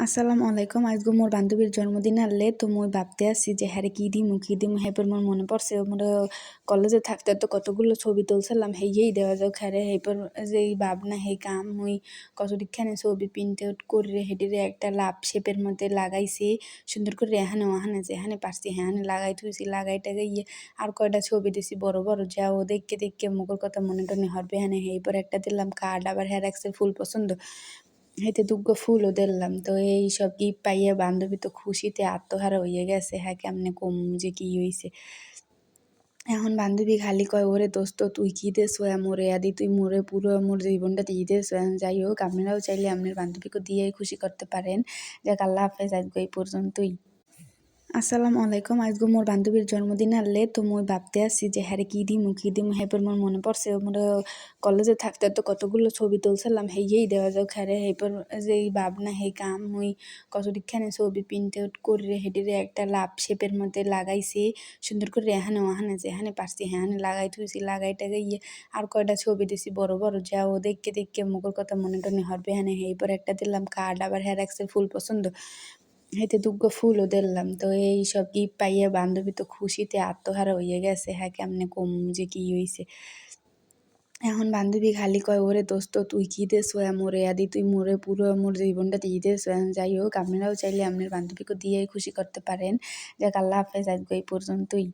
আসসালামু আলাইকুম। আজকে মোর বান্ধবীর জন্মদিন আনলে তো মুই ভাবতে আসছি যে হ্যারে কি দিমু হেপর মোর মনে পড়ছে মোর কলেজে থাকতে তো কতগুলো ছবি তুলছিলাম হেই দেওয়া যাক হ্যারে হেপর যে এই ভাবনা হেই কাম মুই কতটিখানে ছবি প্রিন্ট আউট করে হেডিরে একটা লাভ শেপের মধ্যে লাগাইছি সুন্দর করে ওহানে যেহানে পারছি হ্যানে লাগাই থুইছি লাগাই টাগাই আর কয়টা ছবি দিছি বড় বড় যাও দেখকে মুগর কথা মনে টনে হরবে হ্যানে হেপর একটা দিলাম কার্ড আবার হ্যার রাখছে ফুল পছন্দ হেতে দুগ্গো ফুলও দিলাম তো এই সব গিফট পাইয়া বান্ধবী তো খুশিতে আত্মহারা হইয়া গেছে হ্যাঁ কেমনে কমু যে কি হইছে। এখন বান্ধবী খালি কয় ওরে দোস্ত তুই কি দেছো মোরে আদি তুই মোরে পুরো মোর জীবনটা দিয়ে দেছো যাই হোক আপনারাও চাইলে আপনার বান্ধবীকে দিয়ে খুশি করতে পারেন। যাক আল্লাহ হাফেজ, আজকে এই পর্যন্তই। আসসালামু আলাইকুম। আজকে মোর বান্ধবীর জন্মদিন আনলে তো মুই ভাবতে আসছি যে হ্যারে কি দিমু হেপর মোর মনে পড়ছে মোর কলেজে থাকতে তো কতগুলো ছবি তুলছিলাম হেই দেওয়া যাক হ্যারে হেপর যে এই ভাবনা হেই কাম মুই কতটিখানে ছবি প্রিন্ট আউট করে হেডিরে একটা লাভ শেপের মধ্যে লাগাইছি সুন্দর করে ওহানে যেহানে পারছি হ্যানে লাগাই থুইছি লাগাই টাগাই আর কয়টা ছবি দিছি বড় বড় যাও দেখকে মুগর কথা মনে টনে হরবে হ্যানে হেপর একটা দিলাম কার্ড আবার হ্যার রাখছে ফুল পছন্দ হেতে দুগ্গো ফুলও দিলাম তো এই সব গিফট পাইয়া বান্ধবী তো খুশিতে আত্মহারা হইয়া গেছে হ্যাঁ কেমনে কমু যে কি হইছে। এখন বান্ধবী খালি কয় ওরে দোস্ত তুই কি দেছো মোরে আদি তুই মোরে পুরো মোর জীবনটা দিয়ে দেছো যাই হোক আপনারাও চাইলে আপনার বান্ধবীকে দিয়ে খুশি করতে পারেন। যাক আল্লাহ হাফেজ, আজকে এই পর্যন্তই।